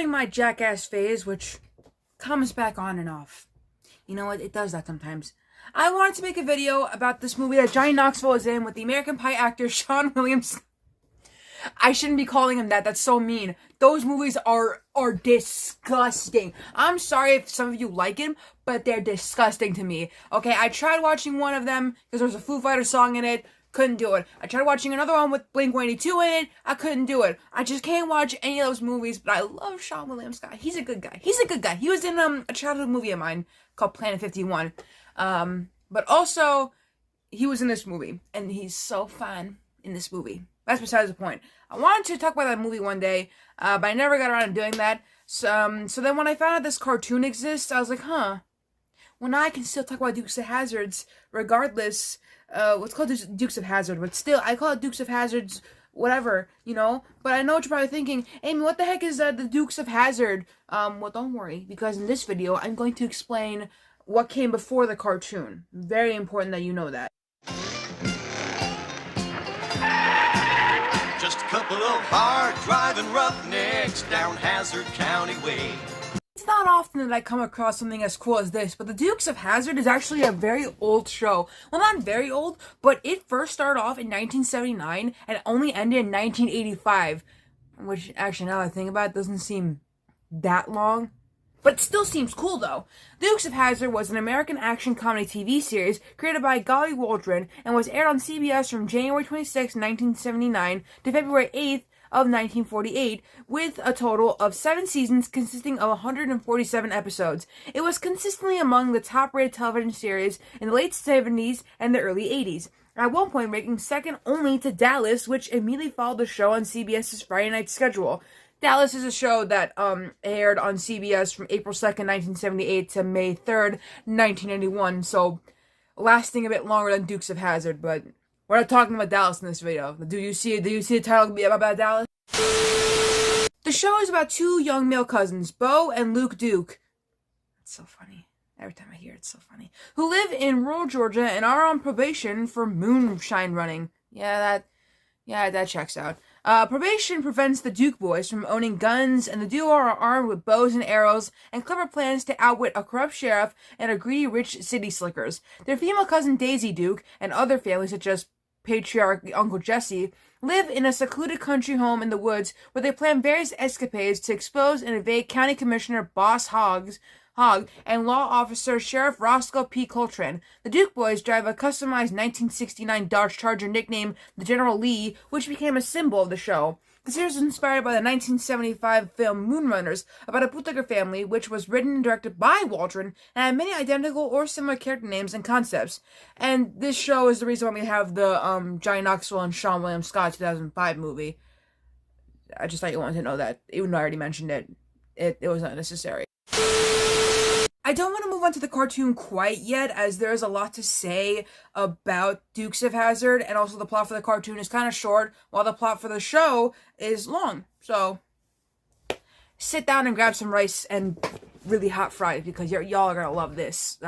during my jackass phase, which comes back on and off. You know what? It does that sometimes. I wanted to make a video about this movie that Johnny Knoxville is in with the American Pie actor Sean Williams. I shouldn't be calling him that. That's so mean. Those movies are disgusting. I'm sorry if some of you like him, but they're disgusting to me. Okay, I tried watching one of them because there was a Foo Fighters song in it. Couldn't do it. I tried watching another one with Blink-182 in it. I couldn't do it. I just can't watch any of those movies, but I love Sean William Scott. He's a good guy. He's a good guy. He was in a childhood movie of mine called Planet 51. But also, he was in this movie, and he's so fun in this movie. That's besides the point. I wanted to talk about that movie one day, but I never got around to doing that. So then when I found out this cartoon exists, I was like, huh. Well, now I can still talk about Dukes of Hazzards, regardless. What's called Dukes of Hazzard, but still, I call it Dukes of Hazzards, whatever, you know? But I know what you're probably thinking, Amy, what the heck is the Dukes of Hazzard? Well, don't worry, because in this video, I'm going to explain what came before the cartoon. Very important that you know that. Just a couple of hard-driving roughnecks down Hazzard County way. It's not often that I come across something as cool as this, but the Dukes of Hazzard is actually a very old show. Well, not very old, but it first started off in 1979 and only ended in 1985. Which, actually, now that I think about it, doesn't seem that long. But it still seems cool, though. Dukes of Hazzard was an American action comedy TV series created by Golly Waldron and was aired on CBS from January 26, 1979 to February 8th of 1948, with a total of 7 seasons consisting of 147 episodes. It was consistently among the top-rated television series in the late 70s and the early 80s. At one point ranking second only to Dallas, which immediately followed the show on CBS's Friday night schedule. Dallas is a show that aired on CBS from April 2nd, 1978 to May 3rd, 1991, so lasting a bit longer than Dukes of Hazzard, but we're not talking about Dallas in this video. Do you see the title about Dallas? The show is about 2 young male cousins, Bo and Luke Duke. That's so funny. Every time I hear it, it's so funny. Who live in rural Georgia and are on probation for moonshine running. Yeah, that checks out. Probation prevents the Duke boys from owning guns, and the duo are armed with bows and arrows and clever plans to outwit a corrupt sheriff and a greedy rich city slickers. Their female cousin Daisy Duke and other families such as patriarch Uncle Jesse live in a secluded country home in the woods where they plan various escapades to expose and evade County Commissioner Boss Hogg and law officer Sheriff Roscoe P. Coltrane. The Duke boys drive a customized 1969 Dodge Charger nicknamed the General Lee, which became a symbol of the show. The series was inspired by the 1975 film Moonrunners, about a bootlegger family, which was written and directed by Waldron, and had many identical or similar character names and concepts. And this show is the reason why we have the Johnny Knoxville and Sean William Scott 2005 movie. I just thought you wanted to know that, even though I already mentioned it. It was not necessary. I don't want to move on to the cartoon quite yet, as there is a lot to say about Dukes of Hazzard, and also the plot for the cartoon is kind of short, while the plot for the show is long. So, sit down and grab some rice and really hot fries, because y'all are gonna love this,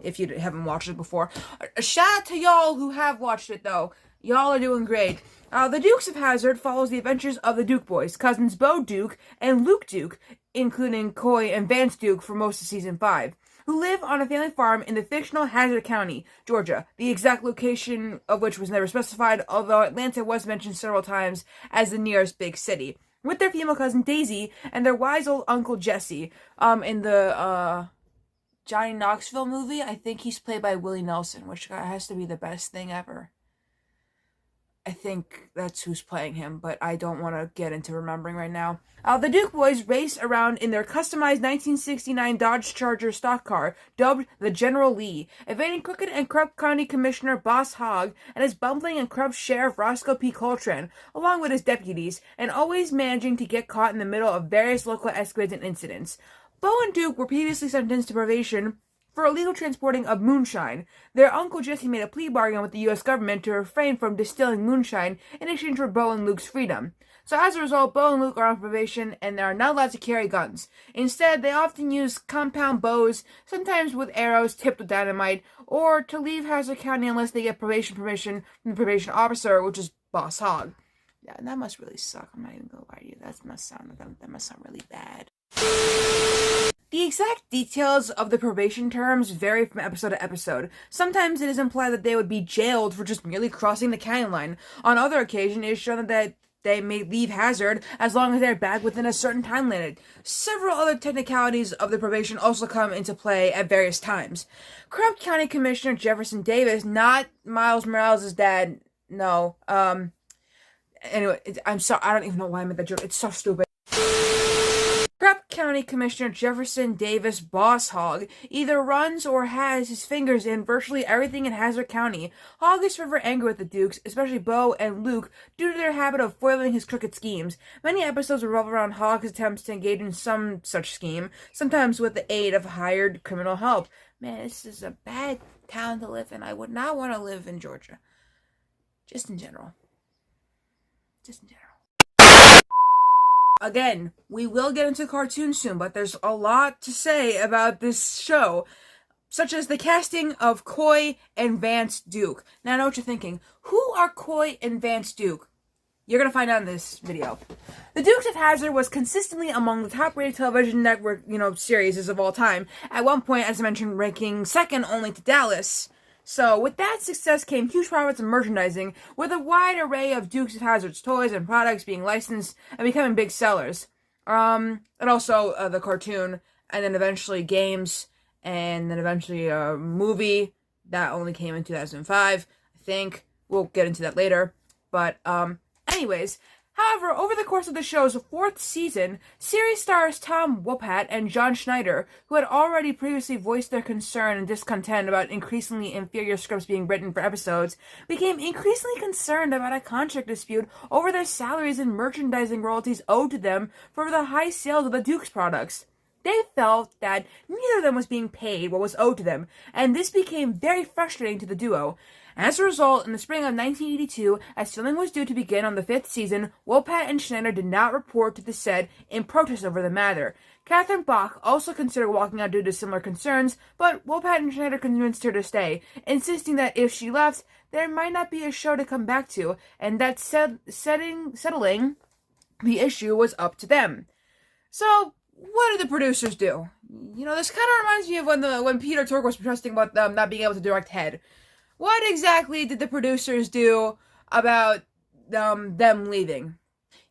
if you haven't watched it before. A shout out to y'all who have watched it, though. Y'all are doing great. The Dukes of Hazzard follows the adventures of the Duke boys, cousins Bo Duke and Luke Duke, including Coy and Vance Duke for most of Season 5, who live on a family farm in the fictional Hazzard County, Georgia, the exact location of which was never specified, although Atlanta was mentioned several times as the nearest big city, with their female cousin Daisy and their wise old Uncle Jesse. In the Johnny Knoxville movie, I think he's played by Willie Nelson, which has to be the best thing ever. I think that's who's playing him, but I don't want to get into remembering right now. The Duke boys race around in their customized 1969 Dodge Charger stock car, dubbed the General Lee, evading crooked and corrupt County Commissioner Boss Hogg and his bumbling and corrupt Sheriff Roscoe P. Coltrane, along with his deputies, and always managing to get caught in the middle of various local escapades and incidents. Bo and Duke were previously sentenced to probation for illegal transporting of moonshine. Their Uncle Jesse made a plea bargain with the U.S. government to refrain from distilling moonshine in exchange for Bo and Luke's freedom. So as a result, Bo and Luke are on probation and they are not allowed to carry guns. Instead, they often use compound bows, sometimes with arrows tipped with dynamite, or to leave Hazzard County unless they get probation permission from the probation officer, which is Boss Hogg. Yeah, that must really suck. I'm not even gonna lie to you. That must sound really bad. The exact details of the probation terms vary from episode to episode. Sometimes it is implied that they would be jailed for just merely crossing the county line. On other occasions, it is shown that they may leave Hazzard as long as they're back within a certain time limit. Several other technicalities of the probation also come into play at various times. Corrupt County Commissioner Jefferson Davis, not Miles Morales' dad, no. Anyway, I'm sorry, I don't even know why I made that joke. It's so stupid. Corrupt County Commissioner Jefferson Davis Boss Hogg either runs or has his fingers in virtually everything in Hazzard County. Hogg is forever angry with the Dukes, especially Bo and Luke, due to their habit of foiling his crooked schemes. Many episodes revolve around Hogg's attempts to engage in some such scheme, sometimes with the aid of hired criminal help. Man, this is a bad town to live in. I would not want to live in Georgia. Just in general. Again, we will get into cartoons soon, but there's a lot to say about this show, such as the casting of Coy and Vance Duke. Now I know what you're thinking. Who are Coy and Vance Duke? You're going to find out in this video. The Dukes of Hazzard was consistently among the top-rated television network, series of all time. At one point, as I mentioned, ranking second only to Dallas. So, with that success came huge profits in merchandising, with a wide array of Dukes of Hazzard's toys and products being licensed and becoming big sellers. And also the cartoon, and then eventually games, and then eventually a movie that only came in 2005, I think. We'll get into that later. But, anyways, however, over the course of the show's fourth season, series stars Tom Wopat and John Schneider, who had already previously voiced their concern and discontent about increasingly inferior scripts being written for episodes, became increasingly concerned about a contract dispute over their salaries and merchandising royalties owed to them for the high sales of the Duke's products. They felt that neither of them was being paid what was owed to them, and this became very frustrating to the duo. As a result, in the spring of 1982, as filming was due to begin on the fifth season, Wopat and Schneider did not report to the set in protest over the matter. Catherine Bach also considered walking out due to similar concerns, but Wopat and Schneider convinced her to stay, insisting that if she left, there might not be a show to come back to, and that settling the issue was up to them. So, what did the producers do? This kind of reminds me of when Peter Tork was protesting about them not being able to direct Head. What exactly did the producers do about them leaving?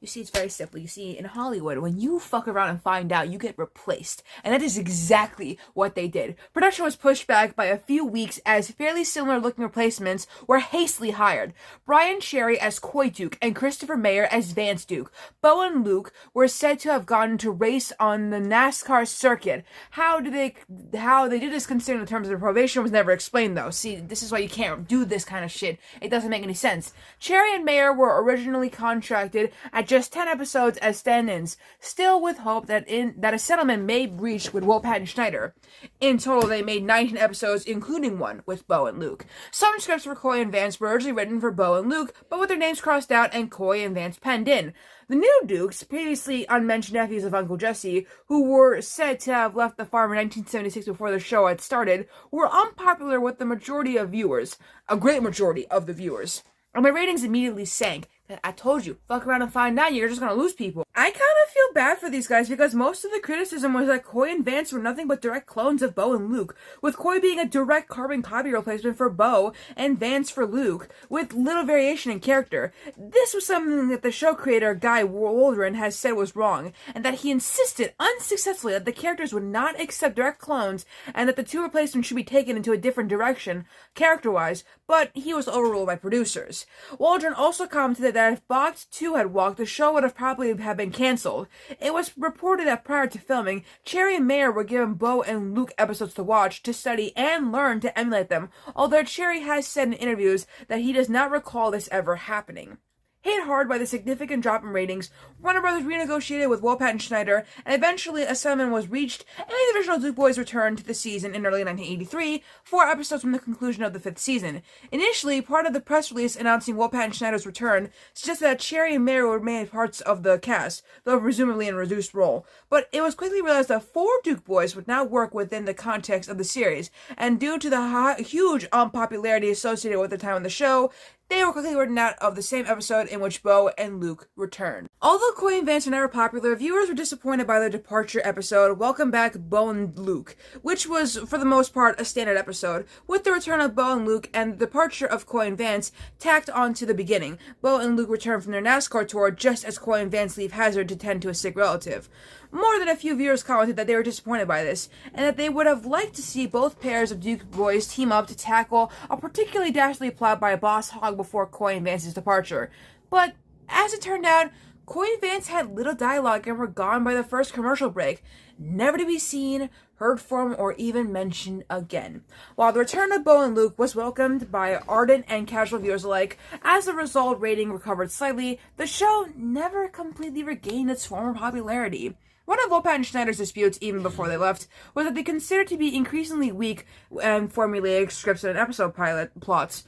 You see, it's very simple. You see, in Hollywood, when you fuck around and find out, you get replaced. And that is exactly what they did. Production was pushed back by a few weeks as fairly similar-looking replacements were hastily hired. Brian Cherry as Coy Duke and Christopher Mayer as Vance Duke. Bo and Luke were said to have gone to race on the NASCAR circuit. How they did this considering the terms of the probation was never explained, though. See, this is why you can't do this kind of shit. It doesn't make any sense. Cherry and Mayer were originally contracted at just 10 episodes as stand-ins, still with hope that a settlement may be reached with Wopat and Schneider. In total, they made 19 episodes, including one with Bo and Luke. Some scripts for Coy and Vance were originally written for Bo and Luke, but with their names crossed out and Coy and Vance penned in. The new Dukes, previously unmentioned nephews of Uncle Jesse, who were said to have left the farm in 1976 before the show had started, were unpopular with the majority of viewers, a great majority of the viewers. And my ratings immediately sank. I told you, fuck around and find out, you're just gonna lose people. I kind of feel bad for these guys because most of the criticism was that Coy and Vance were nothing but direct clones of Bo and Luke, with Coy being a direct carbon copy replacement for Bo and Vance for Luke, with little variation in character. This was something that the show creator Guy Waldron has said was wrong, and that he insisted unsuccessfully that the characters would not accept direct clones and that the two replacements should be taken into a different direction, character-wise, but he was overruled by producers. Waldron also commented that if Bach 2 had walked, the show would have probably have been cancelled. It was reported that prior to filming, Cherry and Mayer were given Bo and Luke episodes to watch, to study, and learn to emulate them, although Cherry has said in interviews that he does not recall this ever happening. Hit hard by the significant drop in ratings, Warner Brothers renegotiated with Wopat and Schneider, and eventually a settlement was reached, and the original Duke Boys returned to the season in early 1983, 4 episodes from the conclusion of the 5th season. Initially, part of the press release announcing Wopat and Schneider's return suggested that Cherry and Mayer would remain parts of the cast, though presumably in a reduced role. But it was quickly realized that 4 Duke Boys would not work within the context of the series, and due to the huge unpopularity associated with the time of the show, they were quickly written out of the same episode in which Bo and Luke returned. Although Coy and Vance were never popular, viewers were disappointed by their departure episode, Welcome Back, Bo and Luke, which was, for the most part, a standard episode, with the return of Bo and Luke and the departure of Coy and Vance tacked on to the beginning. Bo and Luke return from their NASCAR tour just as Coy and Vance leave Hazzard to tend to a sick relative. More than a few viewers commented that they were disappointed by this, and that they would have liked to see both pairs of Duke boys team up to tackle a particularly dastardly plot by a boss hog before Coy and Vance's departure. But, as it turned out, Coy and Vance had little dialogue and were gone by the first commercial break, never to be seen, heard from, or even mentioned again. While the return of Bo and Luke was welcomed by ardent and casual viewers alike, as the result rating recovered slightly, the show never completely regained its former popularity. One of Volpat and Schneider's disputes, even before they left, was that they considered to be increasingly weak and formulaic scripts and episode pilot plots.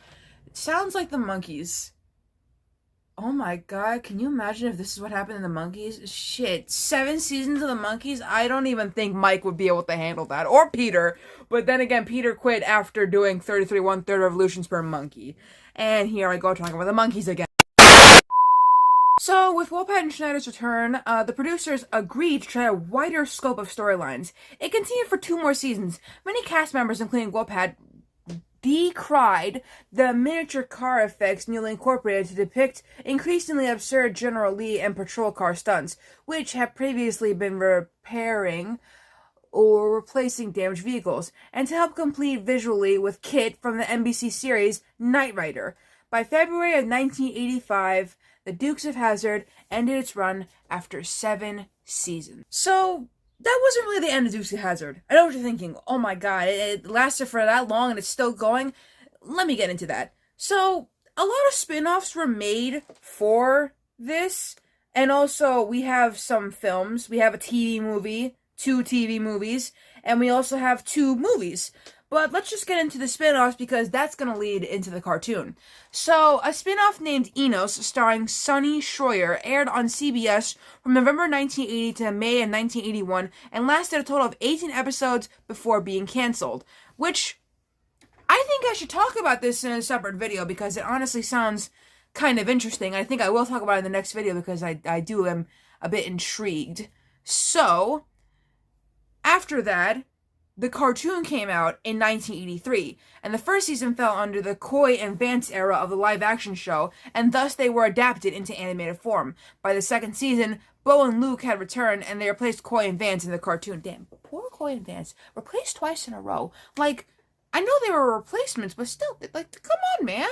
It sounds like the Monkees. Oh my god, can you imagine if this is what happened in the Monkees? Shit, 7 seasons of the Monkees? I don't even think Mike would be able to handle that. Or Peter. But then again, Peter quit after doing 33 1/3 revolutions per monkey. And here I go talking about the Monkees again. So, with Volpat and Schneider's return, the producers agreed to try a wider scope of storylines. It continued for 2 more seasons. Many cast members, including Volpat, decried the miniature car effects newly incorporated to depict increasingly absurd General Lee and patrol car stunts, which had previously been repairing or replacing damaged vehicles, and to help complete visually with Kit from the NBC series Knight Rider. By February of 1985, the Dukes of Hazzard ended its run after 7 seasons. So, that wasn't really the end of Dukes of Hazzard. I know what you're thinking. Oh my god, it lasted for that long and it's still going? Let me get into that. So, a lot of spin-offs were made for this, and also we have some films. We have a TV movie, 2 TV movies, and we also have 2 movies. But let's just get into the spin-offs because that's going to lead into the cartoon. So, a spin-off named Enos, starring Sonny Schroyer, aired on CBS from November 1980 to May of 1981 and lasted a total of 18 episodes before being canceled. Which, I think I should talk about this in a separate video because it honestly sounds kind of interesting. I think I will talk about it in the next video because I am a bit intrigued. So, after that, the cartoon came out in 1983, and the first season fell under the Coy and Vance era of the live-action show, and thus they were adapted into animated form. By the second season, Bo and Luke had returned, and they replaced Coy and Vance in the cartoon. Damn, poor Coy and Vance. Replaced twice in a row. Like, I know they were replacements, but still, like, come on, man!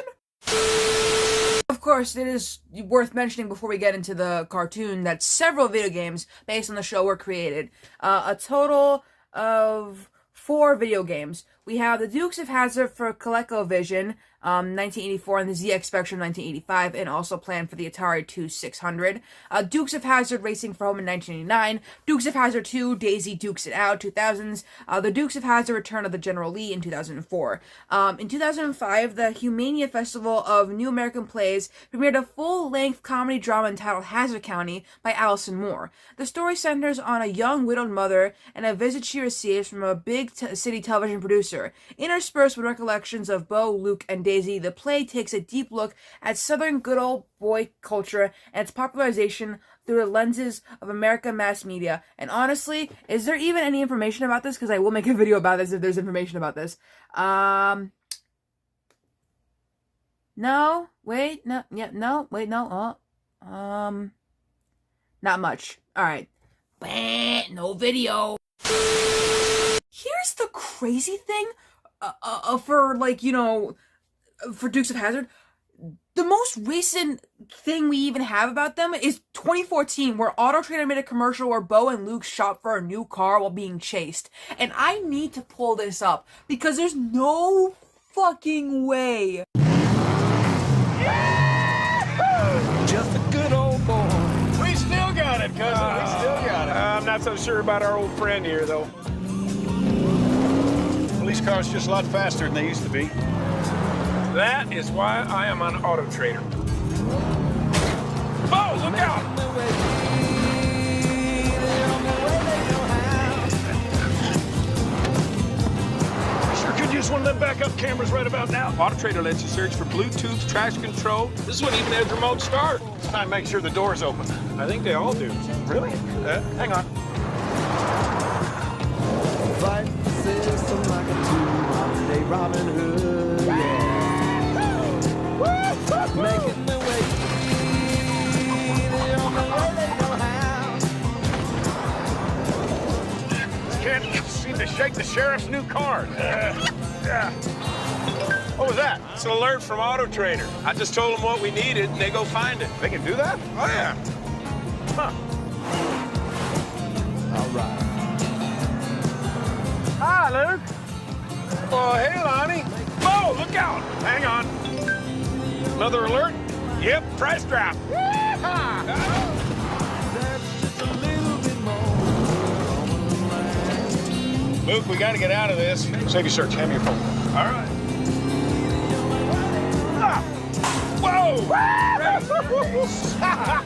Of course, it is worth mentioning before we get into the cartoon that several video games based on the show were created. A total of 4 video games. We have the Dukes of Hazzard for ColecoVision, 1984, and the ZX Spectrum, 1985, and also planned for the Atari 2600. Dukes of Hazzard Racing for Home in 1989. Dukes of Hazzard 2, Daisy Dukes It Out, 2000s. The Dukes of Hazzard Return of the General Lee in 2004. In 2005, the Humania Festival of New American Plays premiered a full-length comedy drama entitled Hazzard County by Allison Moore. The story centers on a young widowed mother and a visit she receives from a big city television producer. Interspersed with recollections of Bo, Luke, and Daisy, the play takes a deep look at Southern good old boy culture and its popularization through the lenses of American mass media. And honestly, is there even any information about this? Because I will make a video about this if there's information about this. No, wait, no, yeah, no, wait, no, not much. Alright. No video. Here's the crazy thing, for, like, you know, for Dukes of Hazzard. The most recent thing we even have about them is 2014, where Auto Trader made a commercial where Bo and Luke shop for a new car while being chased. And I need to pull this up, because there's no fucking way. Just a good old boy. We still got it, cousin. We still got it. I'm not so sure about our old friend here, though. Police cars just a lot faster than they used to be. That is why I am on Auto Trader. Oh, look out! Sure could use one of them them backup cameras right about now. Auto Trader lets you search for Bluetooth, traction control. This one even has remote start. It's time to make sure the door's open. I think they all do. Really? Hang on. Fight the system like a two-day Robin Hood, yeah. Making their way, the only way they know how. Can't seem to shake the sheriff's new card. What was that? It's an alert from Auto Trader. I just told them what we needed, and they go find it. They can do that? Oh, yeah. Huh. All right. Hi, Luke. Oh, hey, Lonnie. Oh, look out. Hang on. Another alert? Yep, price drop. That's just a little bit more. Luke, we got to get out of this. Save your search. Hand me your phone. All right. Ah. Whoa!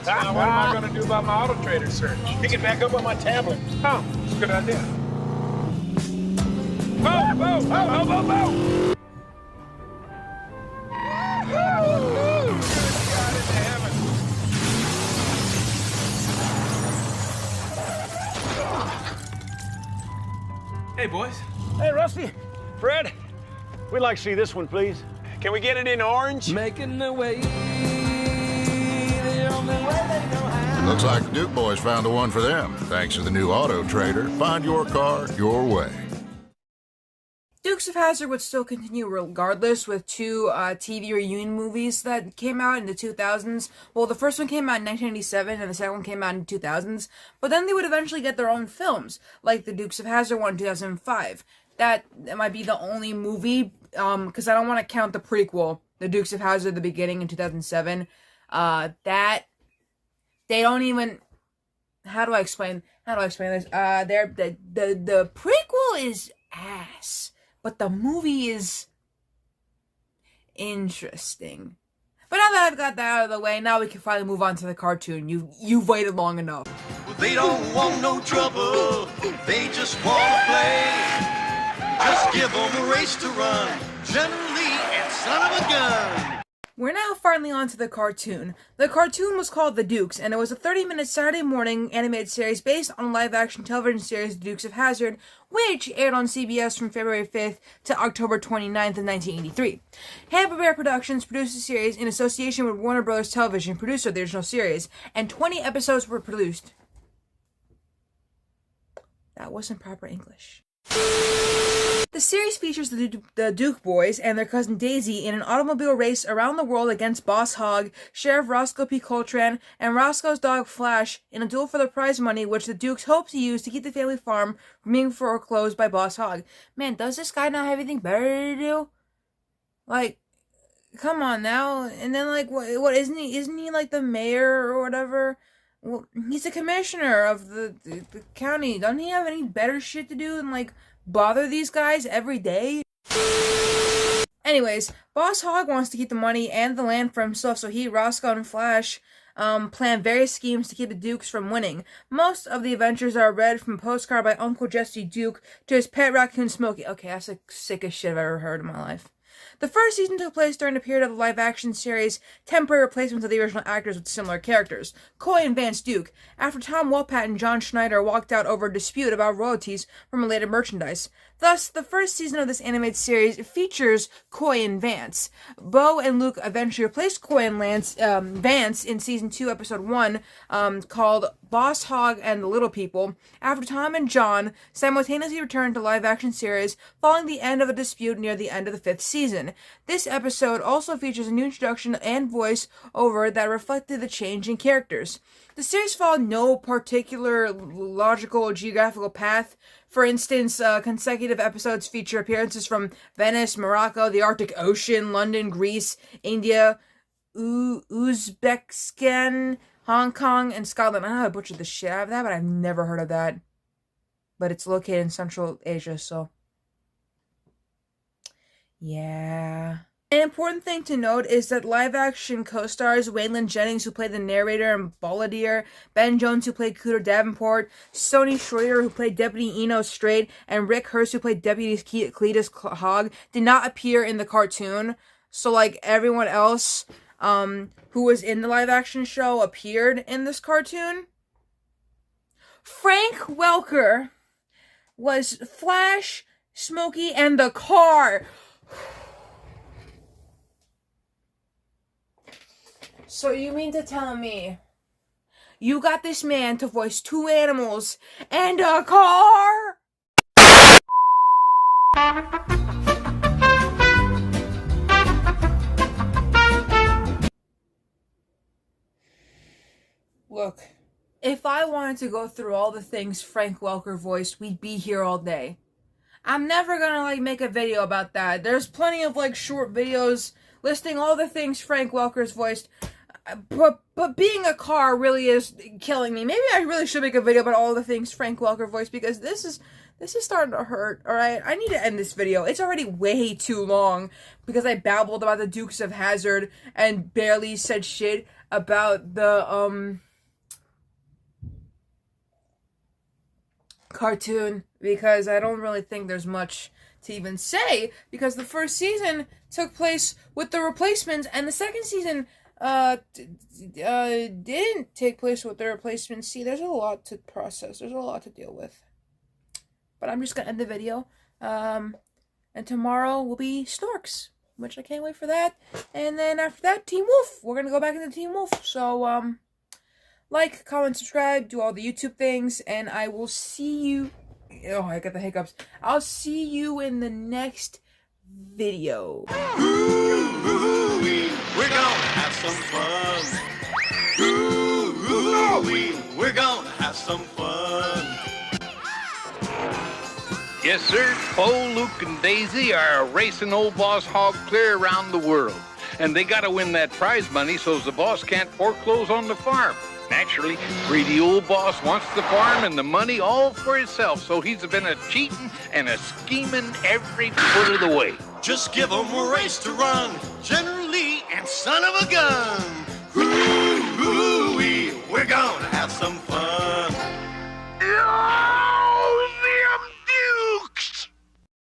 Now, what am I going to do about my Auto Trader search? Pick it back up on my tablet. Oh, that's a good idea. Whoa, whoa, whoa, whoa, whoa, whoa! Woo-hoo! God in heaven. Hey, boys. Hey, Rusty. Fred, we'd like to see this one, please. Can we get it in orange? Making their way, the only way they know how. Looks like the Duke boys found the one for them. Thanks to the new Auto Trader. Find your car your way. Dukes of Hazzard would still continue regardless, with two TV reunion movies that came out in the 2000s. Well, the first one came out in 1997 and the second one came out in the 2000s. But then they would eventually get their own films, like the Dukes of Hazzard one in 2005. That might be the only movie, because I don't want to count the prequel, the Dukes of Hazzard, the beginning in 2007. That they don't even. How do I explain this? The prequel is ass. But the movie is interesting. But now that I've got that out of the way, now we can finally move on to the cartoon. You've waited long enough. They don't want no trouble, they just want to play. Just give them a race to run, generally and son of a gun. We're now finally on to the cartoon. The cartoon was called The Dukes, and it was a 30-minute Saturday morning animated series based on a live-action television series, The Dukes of Hazzard, which aired on CBS from February 5th to October 29th of 1983. Hanna Barbara Productions produced the series in association with Warner Bros. Television, producer of the original series, and 20 episodes were produced. That wasn't proper English. The series features the Duke boys and their cousin Daisy in an automobile race around the world against Boss Hogg, Sheriff Roscoe P. Coltrane, and Roscoe's dog Flash in a duel for the prize money, which the Dukes hope to use to keep the family farm from being foreclosed by Boss Hogg. Man, does this guy not have anything better to do? Like, come on now. And then, like, what isn't he? Isn't he like the mayor or whatever? Well, he's the commissioner of the county. Doesn't he have any better shit to do than, like, bother these guys every day? Anyways, Boss Hogg wants to keep the money and the land for himself, so he, Roscoe, and Flash plan various schemes to keep the Dukes from winning. Most of the adventures are read from a postcard by Uncle Jesse Duke to his pet raccoon Smokey. Okay, that's the sickest shit I've ever heard in my life. The first season took place during the period of the live-action series, temporary replacements of the original actors with similar characters, Coy and Vance Duke, after Tom Wopat and John Schneider walked out over a dispute about royalties from related merchandise. Thus, the first season of this animated series features Coy and Vance. Bo and Luke eventually replaced Coy and Vance in Season 2, Episode 1, called Boss Hogg and the Little People, after Tom and John simultaneously returned to live-action series following the end of a dispute near the end of the 5th season. This episode also features a new introduction and voice over that reflected the change in characters. The series followed no particular logical or geographical path. For instance, consecutive episodes feature appearances from Venice, Morocco, the Arctic Ocean, London, Greece, India, Uzbekistan, Hong Kong, and Scotland. I know I butchered the shit out of that, but I've never heard of that. But it's located in Central Asia, so... yeah. An important thing to note is that live-action co-stars Waylon Jennings, who played the narrator in Balladeer, Ben Jones, who played Cooter Davenport, Sony Schrader, who played Deputy Eno Straight, and Rick Hurst, who played Deputy Cletus Hogg, did not appear in the cartoon. So, like, everyone else who was in the live-action show appeared in this cartoon. Frank Welker was Flash, Smokey, and the car. So you mean to tell me you got this man to voice 2 animals and a car? Look, if I wanted to go through all the things Frank Welker voiced, we'd be here all day. I'm never gonna, like, make a video about that. There's plenty of, like, short videos listing all the things Frank Welker's voiced. But being a car really is killing me. Maybe I really should make a video about all the things Frank Welker voiced, because this is starting to hurt, alright? I need to end this video. It's already way too long because I babbled about the Dukes of Hazzard and barely said shit about the, cartoon, because I don't really think there's much to even say, because the first season took place with the replacements, and the second season didn't take place with the replacements. See, there's a lot to process. There's a lot to deal with. But I'm just gonna end the video. And tomorrow will be Snorks, which I can't wait for that. And then after that, Team Wolf. We're gonna go back into Team Wolf. So, like, comment, subscribe, do all the YouTube things, and I will see you. Oh, I got the hiccups. I'll see you in the next video. Ooh-wee, we're gonna have some fun. Ooh-wee, we're gonna have some fun. Yes, sir. Bo, Luke, and Daisy are racing old boss Hog clear around the world. And they gotta win that prize money so the boss can't foreclose on the farm. Naturally, greedy old boss wants the farm and the money all for himself, so he's been a cheating and a scheming every foot of the way. Just give 'em a race to run, General Lee and son of a gun.